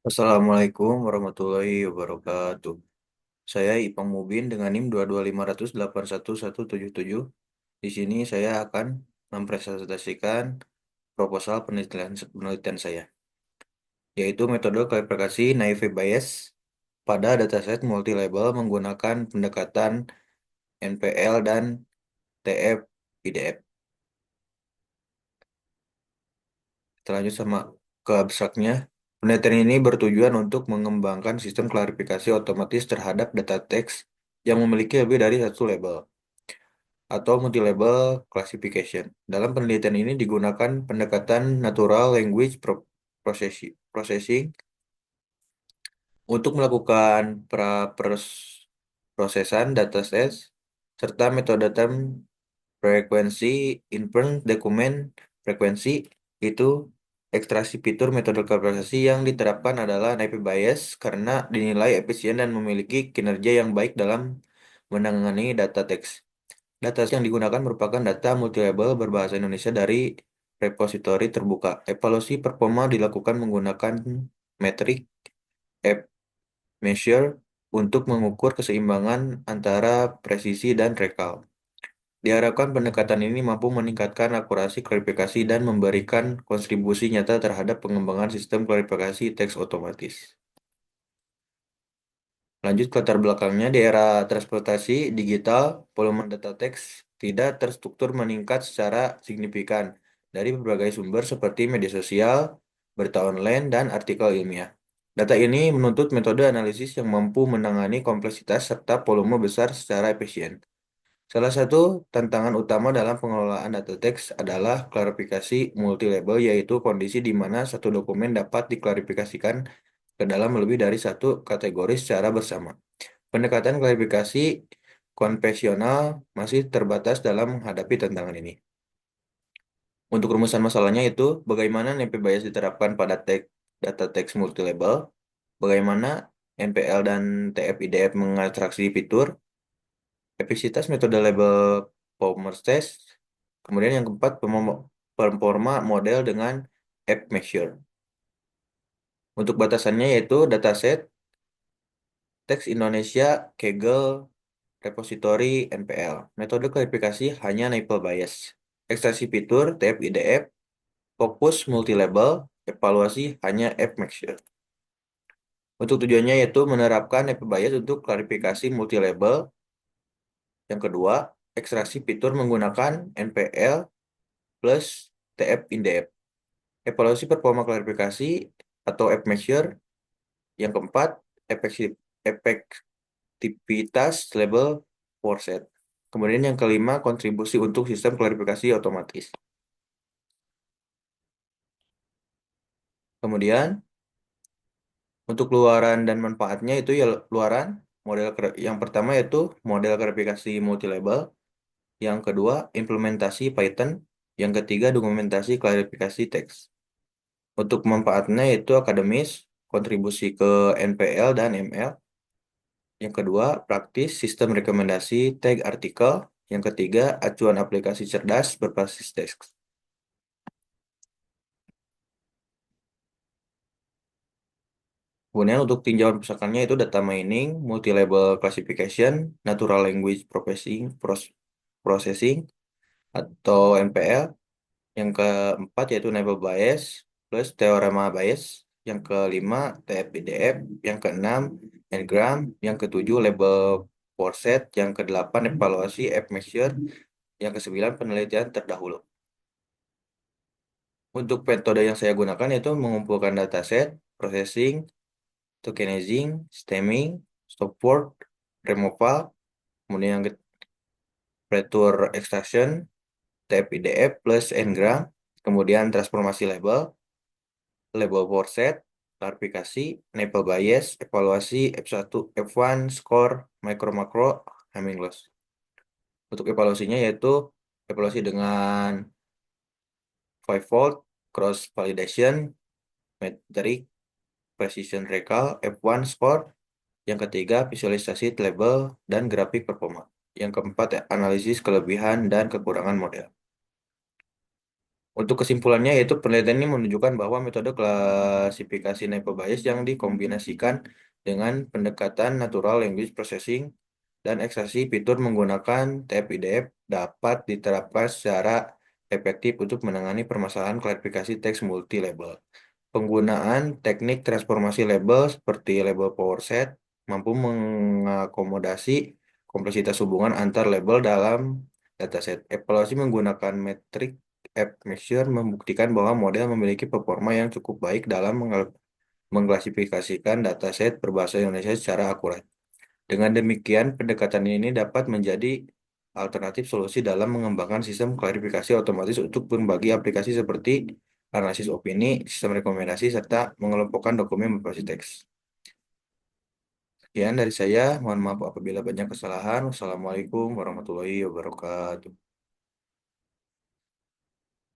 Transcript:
Assalamualaikum warahmatullahi wabarakatuh. Saya Ipang Mubin dengan NIM 22500811177. Di sini saya akan mempresentasikan proposal penelitian penelitian saya, yaitu metode klarifikasi naive Bayes pada dataset multi-label menggunakan pendekatan NPL dan TF-IDF. Kita lanjut sama ke abstraknya. Penelitian ini bertujuan untuk mengembangkan sistem klarifikasi otomatis terhadap data teks yang memiliki lebih dari satu label atau multi-label classification. Dalam penelitian ini digunakan pendekatan natural language processing untuk melakukan prosesan dataset serta metode term frekuensi inference dokumen frekuensi. Itu ekstraksi fitur metode klarifikasi yang diterapkan adalah naive Bayes karena dinilai efisien dan memiliki kinerja yang baik dalam menangani data teks. Data yang digunakan merupakan data multi-label berbahasa Indonesia dari repositori terbuka. Evaluasi performa dilakukan menggunakan metrik F-measure untuk mengukur keseimbangan antara presisi dan rekal. Diharapkan pendekatan ini mampu meningkatkan akurasi klarifikasi dan memberikan kontribusi nyata terhadap pengembangan sistem klarifikasi teks otomatis. Lanjut ke latar belakangnya, di era transportasi digital, volume data teks tidak terstruktur meningkat secara signifikan dari berbagai sumber seperti media sosial, berita online, dan artikel ilmiah. Data ini menuntut metode analisis yang mampu menangani kompleksitas serta volume besar secara efisien. Salah satu tantangan utama dalam pengelolaan data teks adalah klarifikasi multi-label, yaitu kondisi di mana satu dokumen dapat diklarifikasikan ke dalam lebih dari satu kategori secara bersama. Pendekatan klarifikasi konvensional masih terbatas dalam menghadapi tantangan ini. Untuk rumusan masalahnya itu, bagaimana NP bias diterapkan pada data teks multi-label, bagaimana NPL dan TF-IDF mengabstraksi fitur, efisiensi metode label Palmer test, kemudian yang keempat, performa model dengan F-measure. Untuk batasannya yaitu dataset teks Indonesia Kaggle repository NPL. Metode klarifikasi hanya naive Bayes. Ekstraksi fitur TF-IDF, fokus multi-label, evaluasi hanya F-measure. Untuk tujuannya yaitu menerapkan naive Bayes untuk klarifikasi multi-label. Yang kedua, ekstraksi fitur menggunakan NPL plus TF-IDF. Evaluasi performa klarifikasi atau F-measure. Yang keempat, efektivitas label forset. Kemudian yang kelima, kontribusi untuk sistem klarifikasi otomatis. Kemudian untuk luaran dan manfaatnya itu ya luaran yang pertama yaitu model klarifikasi multi-label, yang kedua implementasi Python, yang ketiga dokumentasi klarifikasi teks. Untuk manfaatnya itu akademis, kontribusi ke NPL dan ML. Yang kedua, praktis sistem rekomendasi tag artikel. Yang ketiga, acuan aplikasi cerdas berbasis teks. Kemudian untuk tinjauan pusakannya itu data mining, multi-label classification, natural language processing atau NPL. Yang keempat yaitu naive Bayes plus teorema Bayes. Yang kelima TF-IDF. Yang keenam Ngram. Yang ketujuh label forset. Yang kedelapan evaluasi F-measure. Yang kesembilan penelitian terdahulu. Untuk metode yang saya gunakan yaitu mengumpulkan dataset, processing, tokenizing, stemming, stopword, removal, kemudian yang fitur extraction, TF-IDF plus Ngram, kemudian transformasi label, label forset, klarifikasi, naive Bayes, evaluasi F1, F1, score, micro-macro, Hamming loss. Untuk evaluasinya yaitu evaluasi dengan fivefold, cross validation, metric, precision recall, F1 score. Yang ketiga, visualisasi label dan grafik performa. Yang keempat, analisis kelebihan dan kekurangan model. Untuk kesimpulannya, yaitu penelitian ini menunjukkan bahwa metode klasifikasi Naive Bayes yang dikombinasikan dengan pendekatan Natural Language Processing dan ekstraksi fitur menggunakan TF-IDF dapat diterapkan secara efektif untuk menangani permasalahan klarifikasi teks multi-label. Penggunaan teknik transformasi label seperti label power set mampu mengakomodasi kompleksitas hubungan antar label dalam dataset. Evaluasi menggunakan metrik F-measure membuktikan bahwa model memiliki performa yang cukup baik dalam mengklasifikasikan dataset berbahasa Indonesia secara akurat. Dengan demikian, pendekatan ini dapat menjadi alternatif solusi dalam mengembangkan sistem klarifikasi otomatis untuk berbagai aplikasi seperti analisis opini, sistem rekomendasi, serta mengelompokkan dokumen berbasis teks. Sekian dari saya, mohon maaf apabila banyak kesalahan. Wassalamualaikum warahmatullahi wabarakatuh.